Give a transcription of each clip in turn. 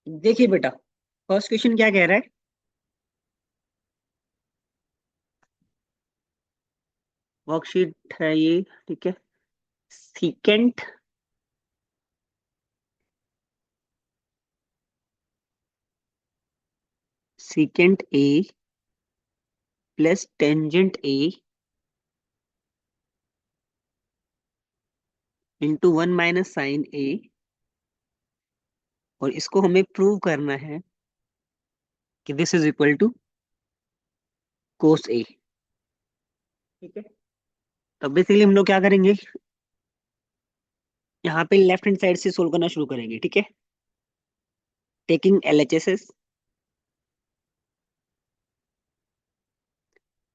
देखिए बेटा, first question क्या कह रहा है। वर्कशीट है ये, ठीक है। Secant secant A plus tangent A into one minus sine A, और इसको हमें प्रूव करना है कि this is equal to cos A. ठीक है। तो बेसिकली हम लोग क्या करेंगे, यहाँ पे लेफ्ट हैंड साइड से सोल्व करना शुरू करेंगे। ठीक है। टेकिंग एलएचएसएस।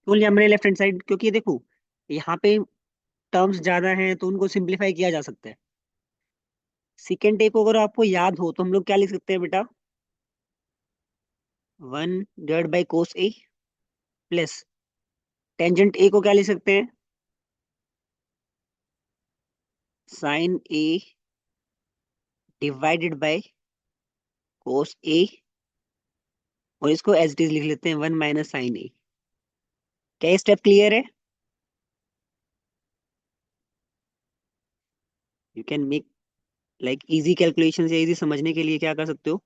क्यों लिया हमने लेफ्ट हैंड साइड? क्योंकि देखो, यहाँ पे टर्म्स ज्यादा हैं तो उनको सिंप्लीफाई किया जा सकता है। सेकेंड ए को अगर आपको याद हो तो हम लोग क्या लिख सकते हैं बेटा, one divide by cos A plus tangent A को क्या लिख सकते हैं, sine A divided by cos A, और इसको एज इट इज लिख लेते हैं वन माइनस साइन ए। क्या ये स्टेप क्लियर है? You can make like easy calculation या इजी समझने के लिए क्या कर सकते हो,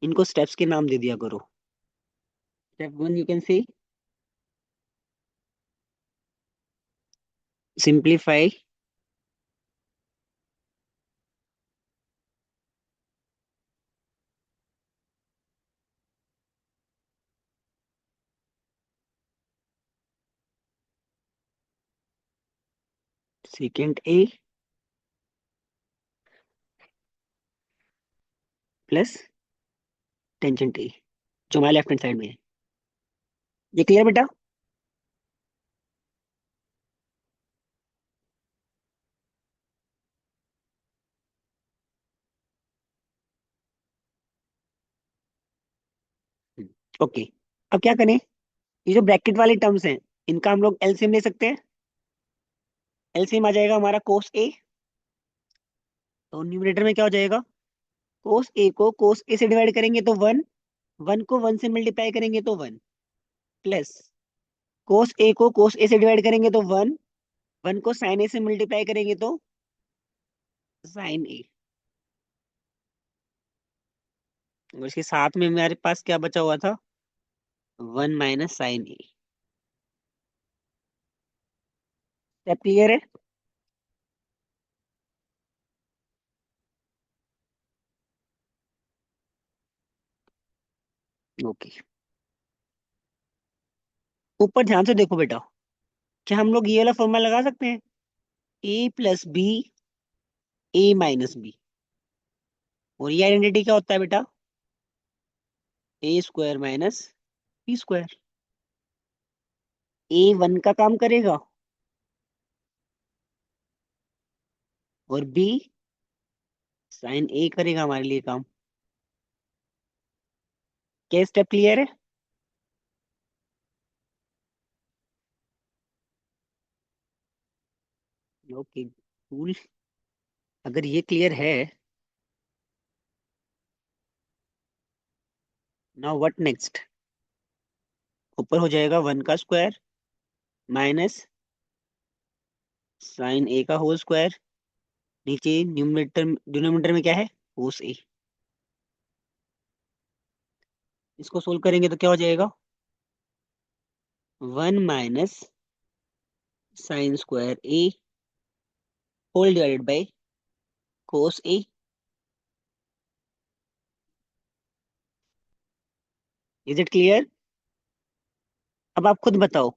इनको स्टेप्स के नाम दे दिया करो। स्टेप वन यू कैन से सिंप्लीफाई सेकेंड ए प्लस टेंजेंट ए, जो हमारे लेफ्ट हैंड साइड में है। ये क्लियर बेटा? ओके। अब क्या करें, ये जो ब्रैकेट वाले टर्म्स हैं इनका हम लोग एलसीएम ले सकते हैं। एलसीएम आ जाएगा हमारा कोस ए, तो न्यूमरेटर में क्या हो जाएगा, कोस ए को कोस ए से डिवाइड करेंगे तो वन, वन को वन से मल्टीप्लाई करेंगे तो वन, प्लस कोस ए को कोस ए से डिवाइड करेंगे तो वन, वन को साइन ए से मल्टीप्लाई करेंगे तो साइन ए, और इसके साथ में हमारे पास क्या बचा हुआ था, वन माइनस साइन ए। स्टेप क्लियर है? ओके। ऊपर ध्यान से देखो बेटा, क्या हम लोग ये वाला फॉर्मूला लगा सकते हैं, ए प्लस बी ए माइनस बी, और ये आइडेंटिटी क्या होता है बेटा, ए स्क्वायर माइनस बी स्क्वायर। ए वन का काम करेगा और बी साइन ए करेगा हमारे लिए काम। क्या स्टेप क्लियर है? Okay cool. अगर ये क्लियर है, नाउ व्हाट नेक्स्ट। ऊपर हो जाएगा वन का स्क्वायर माइनस साइन ए का होल स्क्वायर, नीचे न्यूमरेटर डिनोमिनेटर में क्या है, कोस ए। इसको सोल्व करेंगे तो क्या हो जाएगा, one minus sine square A whole divided by cos A. Is it clear? अब आप खुद बताओ,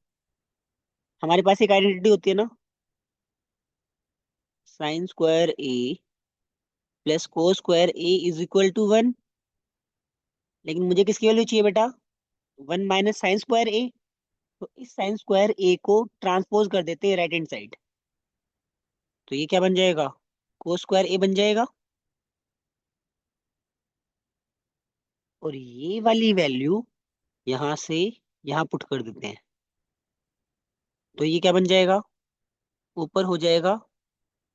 हमारे पास एक आइडेंटिटी होती है ना, sine square A plus cos square A is equal to one. लेकिन मुझे किसकी वैल्यू चाहिए बेटा, one minus sine square A. तो इस साइन स्क्वायर ए को ट्रांसपोज कर देते हैं राइट हैंड साइड, तो ये क्या बन जाएगा, कोस स्क्वायर ए बन जाएगा। और ये वाली वैल्यू यहां से यहां पुट कर देते हैं, तो ये क्या बन जाएगा, ऊपर हो जाएगा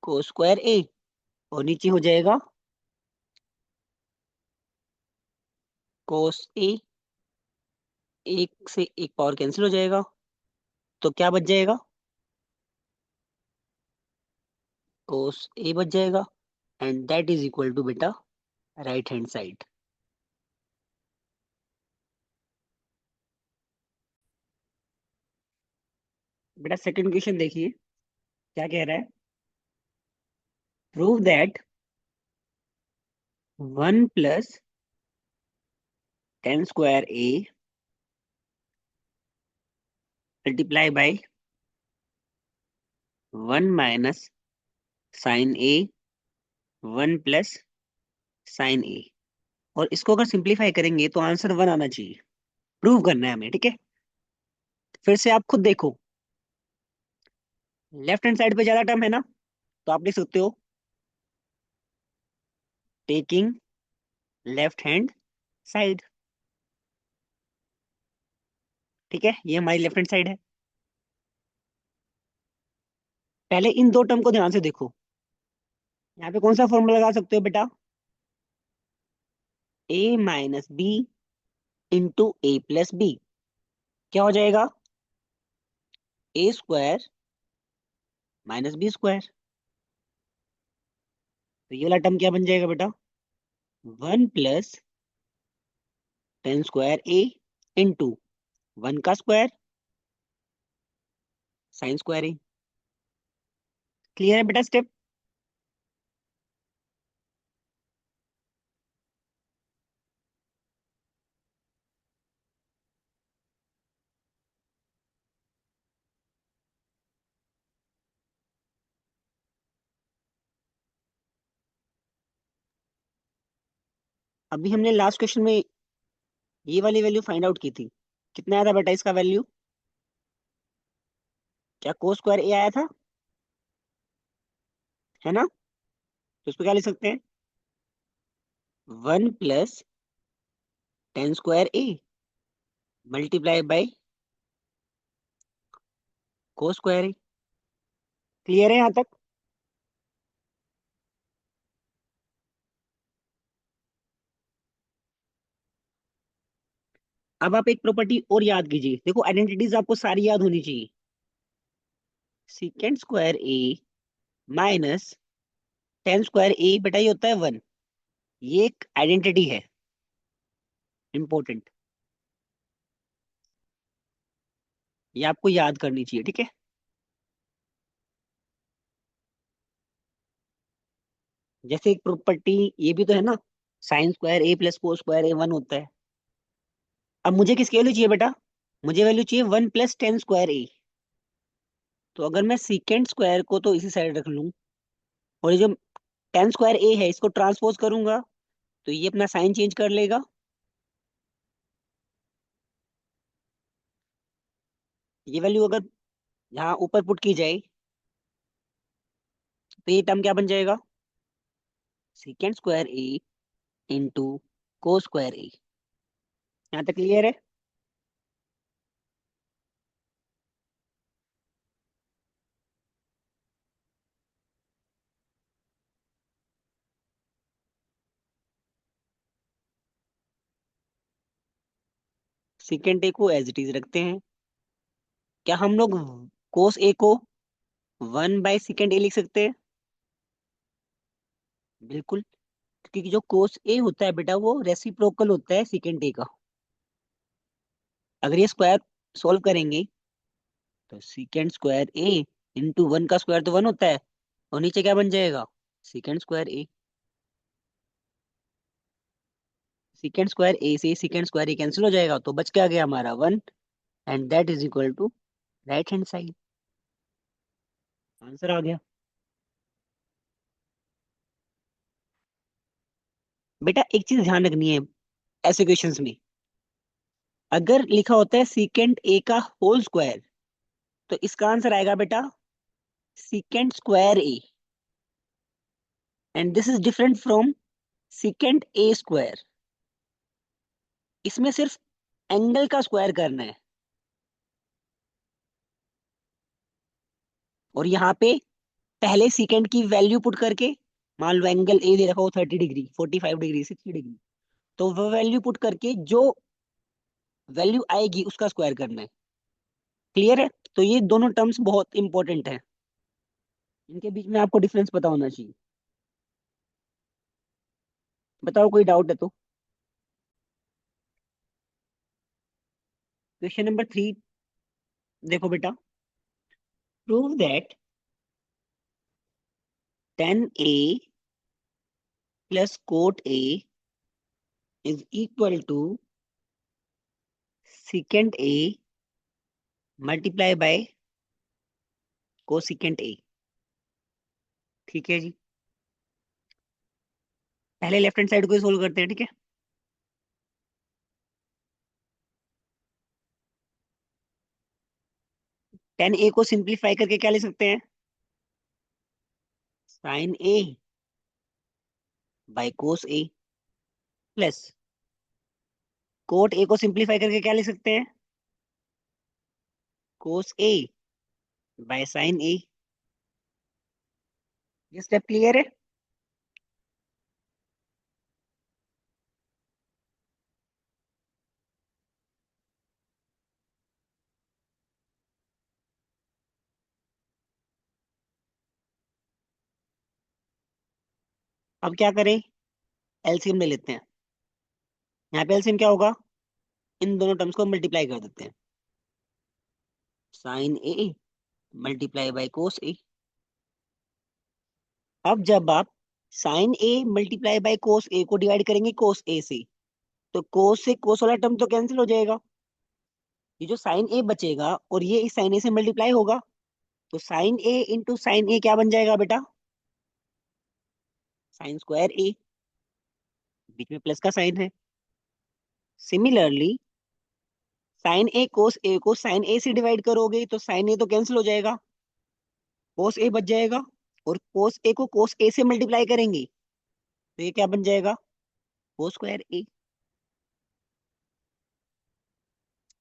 कोस स्क्वायर ए और नीचे हो जाएगा कोस ए, एक से एक पावर कैंसिल हो जाएगा, तो क्या बच जाएगा? कोस ए बच जाएगा, and that is equal to बेटा राइट हैंड साइड। बेटा सेकंड क्वेश्चन देखिए, क्या कह रहा है? Prove that 1 + tan² A multiply by 1 - sin A 1 + sin A, और इसको अगर सिंप्लीफाई करेंगे तो आंसर 1 आना चाहिए। प्रूव करना है हमें, ठीक है? फिर से आप खुद देखो, लेफ्ट हैंड साइड पे ज्यादा टर्म है ना, तो आप लिख सकते हो टेकिंग लेफ्ट हैंड साइड। ठीक है, ये हमारी लेफ्ट हैंड साइड है। पहले इन दो टर्म को ध्यान से देखो। यहाँ पे कौन सा फॉर्मूला लगा सकते हो बेटा? A - B × A + B क्या हो जाएगा? A² - B²। तो ये वाला टर्म क्या बन जाएगा बेटा? 1 + tan² A इंटू 1 का स्क्वायर sin² A। क्लियर है बेटा स्टेप? अभी हमने लास्ट क्वेश्चन में ये वाली वैल्यू फाइंड आउट की थी। कितना आया था बेटा इसका वैल्यू? क्या cos² A आया था, है ना? तो इसको क्या लिख सकते हैं? 1 + tan² A multiply by cos²A। Clear है यहाँ तक? अब आप एक प्रॉपर्टी और याद कीजिए, देखो आइडेंटिटीज आपको सारी याद होनी चाहिए। sec² A minus tan² A बेटा ये होता है 1। ये एक आइडेंटिटी है, इंपॉर्टेंट, ये आपको याद करनी चाहिए, ठीक है? जैसे एक प्रॉपर्टी ये भी तो है ना, sin² A + cos² A 1 होता है। अब मुझे किसकी वैल्यू चाहिए बेटा? मुझे वैल्यू चाहिए 1 + tan²A। तो अगर मैं sec² को तो इसी साइड रख लूं, और ये जो tan² A है इसको ट्रांसपोज करूंगा, तो ये अपना साइन चेंज कर लेगा। ये वैल्यू अगर यहाँ ऊपर पुट की जाए, तो ये टर्म क्या बन जाएगा? sec² A into cos²A। यहाँ तक क्लियर है? sec² A को एज इट इज रखते हैं। क्या हम लोग cos A को 1/sec² A लिख सकते हैं? बिल्कुल, क्योंकि जो cos A होता है बेटा वो रेसिप्रोकल होता है sec² A का। अगर ये स्क्वायर सोल्व करेंगे, तो sec² A इंटू 1 का स्क्वायर तो 1 होता है, और नीचे क्या बन जाएगा? sec²A। sec²A से sec²A कैंसिल हो जाएगा, तो बच क्या गया हमारा 1, and that is equal to right hand side. Answer आ गया। बेटा एक चीज ध्यान रखनी है ऐसे क्वेश्चंस में, अगर लिखा होता है sec² A का होल स्क्वायर, तो इसका आंसर आएगा बेटा sec²A, and this is different from sec²A²। इसमें सिर्फ एंगल का स्क्वायर करना है, और यहाँ पे पहले सेकंड की वैल्यू पुट करके, मान लो एंगल ए दे रखा हो 30 डिग्री, 45 डिग्री, 60 डिग्री, तो वो वैल्यू पुट करके जो वैल्यू आएगी उसका स्क्वायर करना है। क्लियर है? तो ये दोनों टर्म्स बहुत इंपॉर्टेंट है, इनके बीच में आपको डिफरेंस पता होना चाहिए। बताओ कोई डाउट है तो। क्वेश्चन नंबर 3 देखो बेटा। Prove that 10a plus cot a is equal to secant a multiply by cosecant a। ठीक है जी। पहले लेफ्ट हैंड साइड को सोल्व करते हैं, ठीक है। 10a को सिंप्लीफाई करके क्या ले सकते हैं? Sine a by cos a plus cot a को सिंप्लीफाई करके क्या ले सकते हैं? Cos a by sine a। ये स्टेप क्लियर है? अब क्या करें? एलसीएम ले लेते हैं। यहाँ पे एलसीएम क्या होगा? इन दोनों टर्म्स को मल्टीप्लाई कर देते हैं। Sine A multiply by cos A. अब जब आप sine A multiply by cos A को डिवाइड करेंगे कोस ए से, तो कोस से कोस वाला टर्म तो कैंसिल हो जाएगा। ये जो साइन ए बचेगा और ये इस साइन ए से मल्टीप्लाई होगा, तो साइन ए इंटू साइन ए क्या बन जाएगा बेटा? साइन स्क्वायर ए। बीच में प्लस का साइन है। Similarly sign A cos A को साइन ए से डिवाइड करोगे तो साइन ए तो कैंसिल हो जाएगा, कोस ए बच जाएगा। और कोस ए को कोस ए से मल्टीप्लाई करेंगे तो ये क्या बन जाएगा? कोस स्क्वायर ए।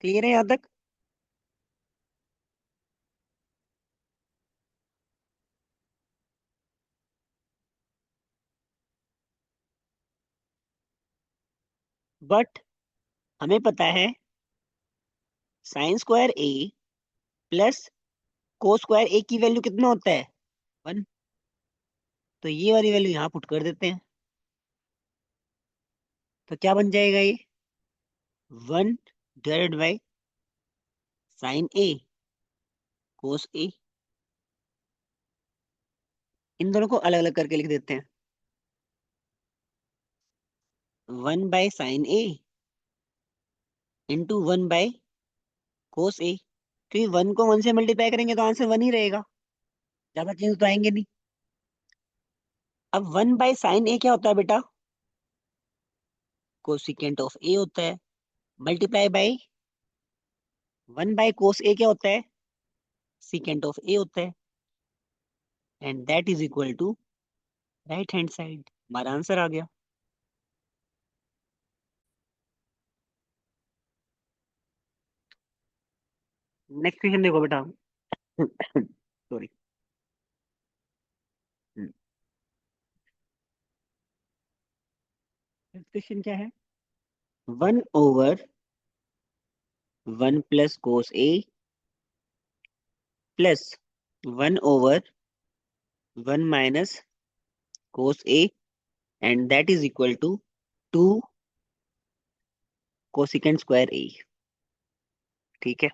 क्लियर है यहाँ तक? बट हमें पता है sign square A plus cos square A की वैल्यू कितना होता है? 1। तो ये वाली वैल्यू यहाँ पुट कर देते हैं, तो क्या बन जाएगा ये? 1 divided by sine A cos A. इन दोनों को अलग अलग करके लिख देते हैं। 1 by sine A into 1 by cos A. क्योंकि 1 को 1 से मल्टीप्लाई करेंगे तो आंसर 1 ही रहेगा, ज्यादा चेंज तो आएंगे नहीं। अब 1 बाय साइन ए क्या होता है बेटा? कोसिकेंट ऑफ ए होता है। Multiply by 1 by cos A क्या होता है? सिकेंट ऑफ ए होता है। And that is equal to right hand side. हमारा आंसर आ गया। नेक्स्ट क्वेश्चन देखो बेटा। सॉरी। नेक्स्ट क्वेश्चन क्या है? 1/1 plus cos A plus 1/1 minus cos A and that is equal to 2 cosecant square A. ठीक है।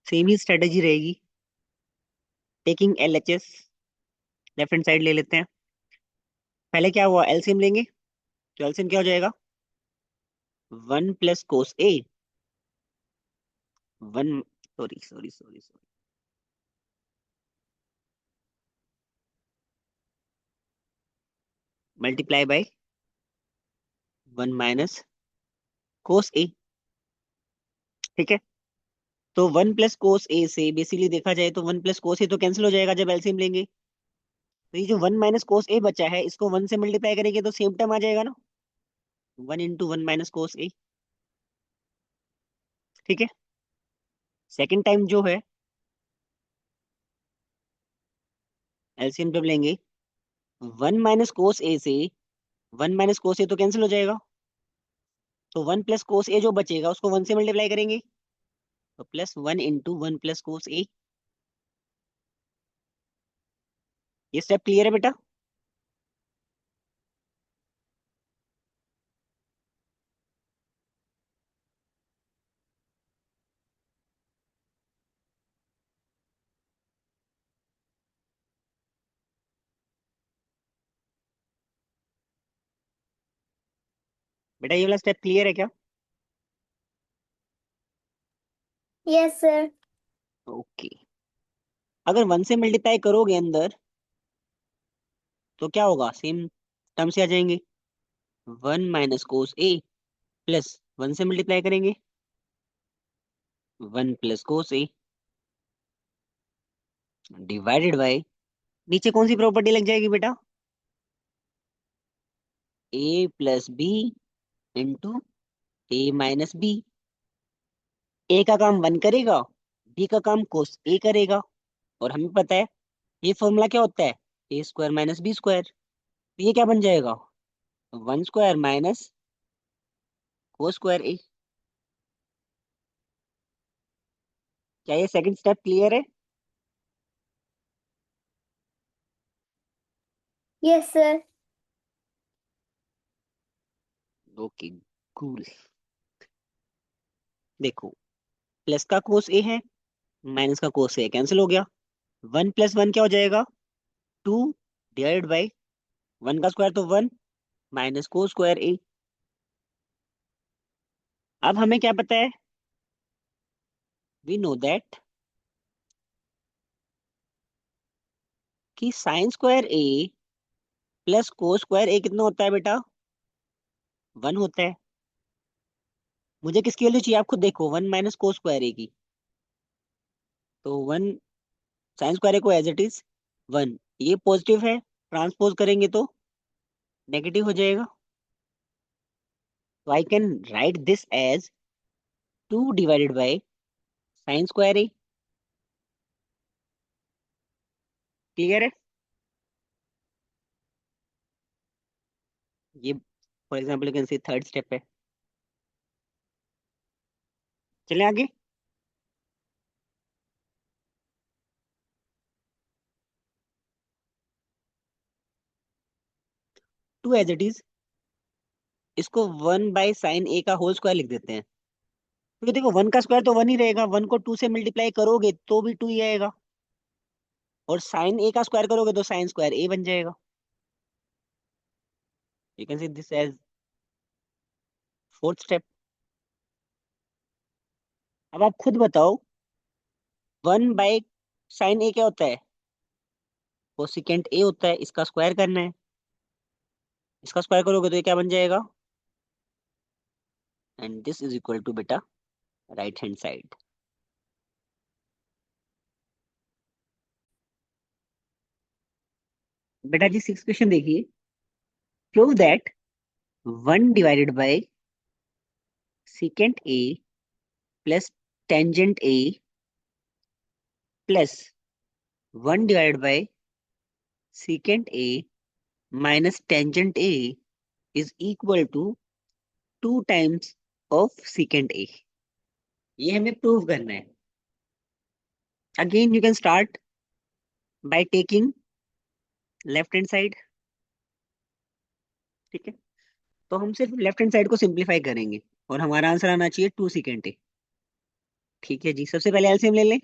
सेम ही स्ट्रेटेजी रहेगी। Taking LHS, left hand side ले लेते हैं। पहले क्या हुआ? एलसीएम लेंगे, तो एलसीएम क्या हो जाएगा? 1 plus cos A 1, sorry sorry sorry sorry, multiply by 1 minus cos A. ठीक है। तो 1 प्लस कोस ए से बेसिकली देखा जाए तो 1 प्लस कोस ए तो कैंसिल हो जाएगा जब एलसीएम लेंगे। तो ये जो 1 माइनस कोस ए बचा है इसको 1 से मल्टीप्लाई करेंगे तो सेम टर्म आ जाएगा ना, 1 इंटू 1 माइनस कोस ए। ठीक है। सेकेंड टाइम जो है एलसीएम जब लेंगे 1 माइनस कोस ए से वन माइनस कोस ए तो कैंसिल हो जाएगा, तो वन प्लस कोस ए जो बचेगा उसको वन से मल्टीप्लाई करेंगे, तो plus one into one plus cos A. ये स्टेप क्लियर है बेटा? बेटा ये वाला स्टेप क्लियर है क्या? Yes sir. ओके। अगर वन से मल्टीप्लाई करोगे अंदर तो क्या होगा, सेम टर्म से आ जाएंगे। One minus cos A plus one से मल्टीप्लाई करेंगे, वन प्लस कोस ए डिवाइडेड बाय, नीचे कौन सी प्रॉपर्टी लग जाएगी बेटा? ए प्लस बी इंटू ए माइनस बी। ए का काम वन करेगा, बी का काम कोस ए करेगा, और हमें पता है ये फॉर्मूला क्या होता है, A square minus B square. तो ये क्या बन जाएगा, one square minus cos square A. क्या ये सेकंड स्टेप क्लियर है? Yes sir. Okay, cool. देखो, प्लस का कोस ए है, माइनस का कोस ए कैंसिल हो गया, वन प्लस वन क्या हो जाएगा, टू डिवाइड बाई वन का स्क्वायर तो वन माइनस कोस स्क्वायर ए। अब हमें क्या पता है, वी नो दैट कि sign square A plus cos square ए कितना होता है बेटा, वन होता है। मुझे किसकी वैल्यू चाहिए, आप खुद देखो, one minus cos square A की, तो वन साइन स्क्वायर ए को एज इट इज वन, ये पॉजिटिव है, ट्रांसपोज करेंगे तो नेगेटिव हो जाएगा, तो I can write this as two divided by sine square A. Clear है? ये for example you can see third step है। चलें आगे। टू एज इट इज, इसको वन बाय साइन ए का होल स्क्वायर लिख देते हैं, क्योंकि देखो वन का स्क्वायर तो वन ही रहेगा, वन को टू से मल्टीप्लाई करोगे तो भी टू ही आएगा, और साइन ए का स्क्वायर करोगे तो साइन स्क्वायर ए बन जाएगा। You can see this as fourth step. अब आप खुद बताओ, वन बाय साइन ए क्या होता है, कोसिकेंट ए होता है, इसका स्क्वायर करना है, इसका स्क्वायर करोगे तो ये क्या बन जाएगा, and this is equal to बेटा राइट हैंड साइड। बेटा जी सिक्स क्वेश्चन देखिए, prove that one divided by secant A plus tangent A plus one divided by secant A minus tangent A is equal to two times of secant A. ये हमें prove करना है। Again you can start by taking left hand side, ठीक है? तो हम सिर्फ left hand side को सिंप्लीफाई करेंगे, और हमारा आंसर आना चाहिए टू सेकेंड ए। ठीक है जी, सबसे पहले एलसीएम ले लें।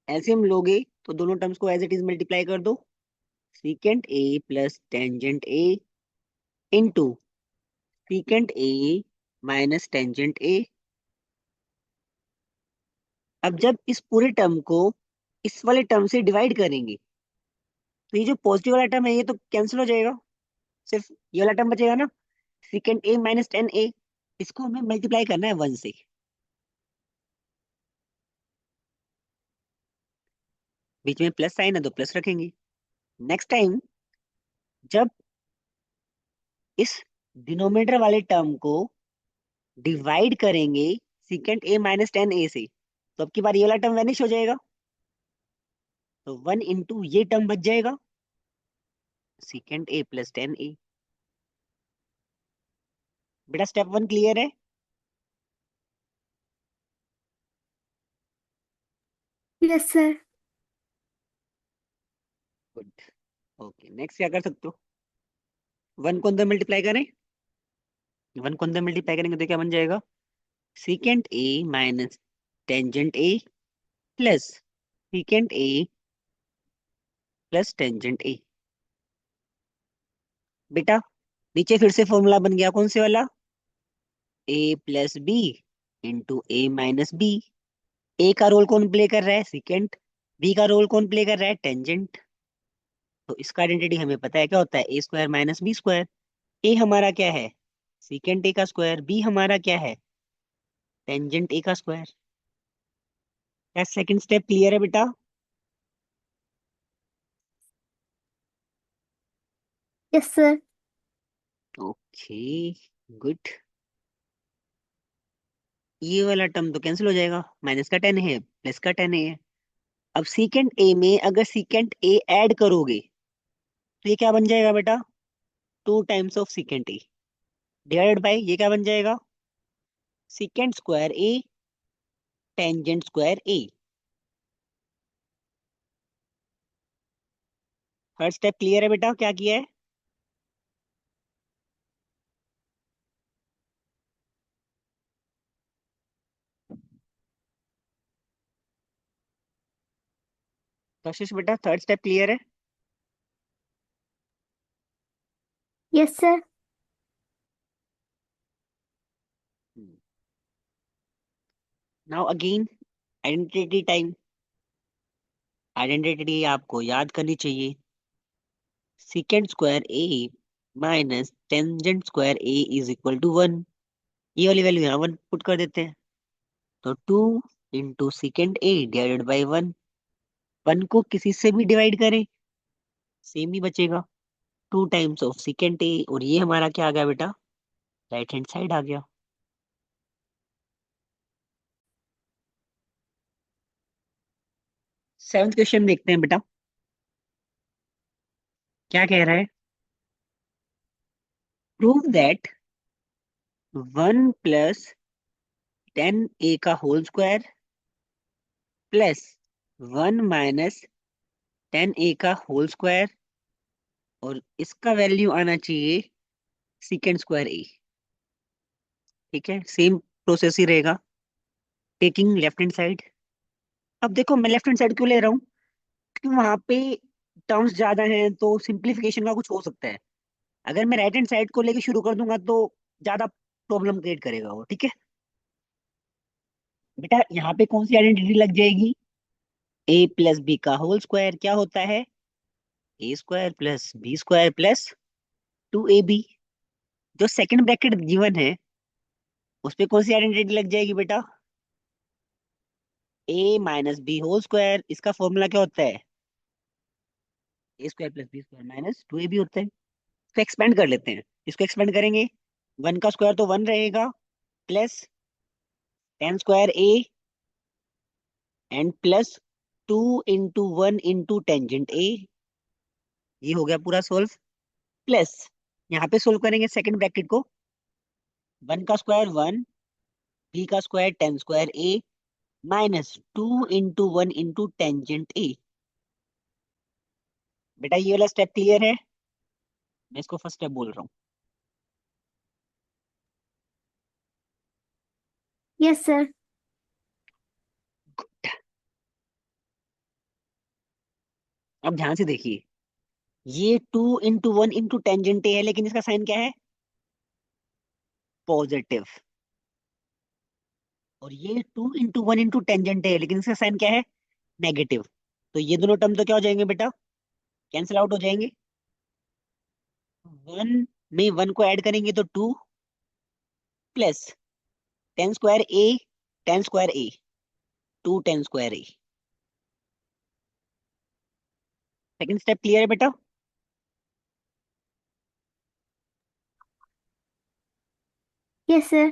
एलसीएम लोगे तो दोनों टर्म्स को एज इट इज मल्टीप्लाई कर दो, secant A plus tangent A into secant A minus tangent ए। अब जब इस पूरे टर्म को इस वाले टर्म से डिवाइड करेंगे तो ये जो पॉजिटिव वाला टर्म है ये तो कैंसिल हो जाएगा, सिर्फ ये वाला टर्म बचेगा ना, सीकेंट ए माइनस टेन ए। इसको हमें मल्टीप्लाई करना है वन से, बीच में प्लस साइन है तो प्लस रखेंगे। नेक्स्ट टाइम जब इस डिनोमिनेटर वाले टर्म को डिवाइड करेंगे सीकेंट ए माइनस टेन ए से, तो अब की बार ये वाला टर्म वैनिश हो जाएगा, तो वन इंटू ये टर्म बच जाएगा, सीकेंट ए प्लस टेन ए। बेटा स्टेप वन क्लियर है? Yes sir. Good. Okay, next क्या कर सकते हो? वन को अंदर मल्टीप्लाई करें। वन को अंदर मल्टीप्लाई करेंगे तो क्या बन जाएगा? Secant A minus tangent A plus secant A plus tangent ए। बेटा नीचे फिर से फॉर्मूला बन गया, कौन से वाला? ए प्लस बी इंटू ए माइनस बी। ए का रोल कौन प्ले कर रहा है? सीकेंट। बी का रोल कौन प्ले कर रहा है? टेंजेंट। तो इसका आइडेंटिटी हमें पता है क्या होता है, A square minus B square. ए हमारा क्या है? सीकेंट ए का स्क्वायर। बी हमारा क्या है? टेंजेंट ए का स्क्वायर। क्या सेकंड स्टेप क्लियर है बेटा? Yes sir. Okay, good. ये वाला टर्म तो कैंसिल हो जाएगा, माइनस का टेन है प्लस का टेन है। अब सीकेंट ए में अगर सीकेंट ए ऐड करोगे तो ये क्या बन जाएगा बेटा? Two times of secant A divided by ये क्या बन जाएगा? Secant square A tangent square A. Third step clear है बेटा? क्या किया है? कशिश बेटा थर्ड स्टेप क्लियर है? Yes sir. Now again identity time. Identity आपको याद करनी चाहिए। Secant square A minus tangent square A is equal to one. ये वाली वैल्यू यहाँ वन पुट कर देते हैं। तो two into secant A divided by one. One को किसी से भी डिवाइड करें सेम ही बचेगा। टू टाइम्स ऑफ सीकेंट ए, और ये हमारा क्या आ गया बेटा? राइट हैंड साइड आ गया। सेवंथ क्वेश्चन देखते हैं बेटा, क्या कह रहा है? Prove that one plus tan A का whole square plus one minus tan A का होल स्क्वायर, और इसका वैल्यू आना चाहिए सीकेंड स्क्वायर ए। ठीक है, सेम प्रोसेस ही रहेगा, टेकिंग लेफ्ट हैंड साइड। अब देखो मैं लेफ्ट हैंड साइड क्यों ले रहा हूँ? क्योंकि वहां पे टर्म्स ज्यादा हैं तो सिंप्लीफिकेशन का कुछ हो सकता है। अगर मैं राइट हैंड साइड को लेके शुरू कर दूंगा तो ज्यादा प्रॉब्लम क्रिएट करेगा वो। ठीक है बेटा, यहाँ पे कौन सी आइडेंटिटी लग जाएगी? ए प्लस बी का होल स्क्वायर क्या होता है? A square plus B square plus two A B. जो सेकंड ब्रैकेट गिवन है उस पे कौन सी आइडेंटिटी लग जाएगी बेटा? A minus B whole square. इसका फॉर्मूला क्या होता है? A square plus B square minus two A B होता है। इसको एक्सपेंड कर लेते हैं। इसको एक्सपेंड करेंगे, वन का स्क्वायर तो वन रहेगा, plus tan square A and plus two into one into tangent ए। ये हो गया पूरा सोल्व। प्लस यहाँ पे सोल्व करेंगे सेकंड ब्रैकेट को, वन का स्क्वायर वन, बी का square ten square A minus two into one into tangent ए। बेटा ये वाला स्टेप क्लियर है? मैं इसको फर्स्ट स्टेप बोल रहा हूँ। Yes sir. अब ध्यान से देखिए, ये two into one into tangent ए है, लेकिन इसका साइन क्या है? पॉजिटिव। और ये two into one into tangent है, लेकिन इसका साइन क्या है? नेगेटिव। तो ये दोनों टर्म तो क्या हो जाएंगे बेटा? कैंसिल आउट हो जाएंगे। वन में वन को ऐड करेंगे तो two, plus tan square A tan square A, two tan square A. Second step clear है बेटा? Yes sir.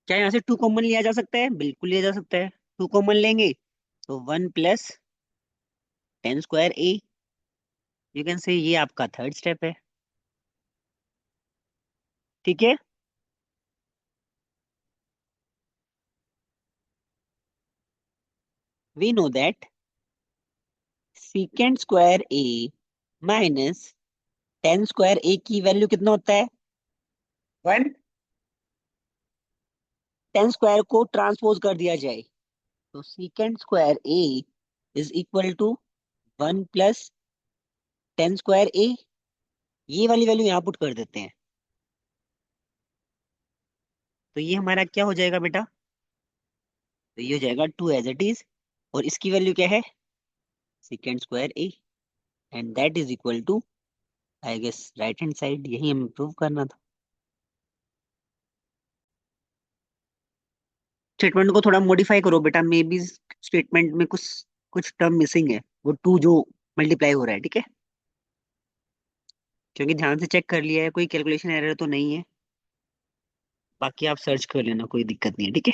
क्या यहाँ से टू कॉमन लिया जा सकता है? बिल्कुल लिया जा सकता है। टू कॉमन लेंगे तो one plus 10 square a। You can say ये आपका थर्ड स्टेप है। ठीक है। We know that secant square a minus 10 square a की वैल्यू कितना होता है? 1। 10 स्क्वायर को ट्रांसपोज कर दिया जाए तो secant square a is equal to 1 plus 10 square a। ये वाली वैल्यू यहाँ पुट कर देते हैं, तो ये हमारा क्या हो जाएगा बेटा? तो ये हो जाएगा 2 एज इट इज। और इसकी वैल्यू क्या है? Secant square A. And that is equal to, I guess right hand side, यही हमें प्रूव करना था। स्टेटमेंट को थोड़ा मॉडिफाई करो बेटा, मे बी स्टेटमेंट में कुछ कुछ टर्म मिसिंग है, वो टू जो मल्टीप्लाई हो रहा है, ठीक है? क्योंकि ध्यान से चेक कर लिया है, कोई कैलकुलेशन एरर तो नहीं है। बाकी आप सर्च कर लेना, कोई दिक्कत नहीं है, ठीक है?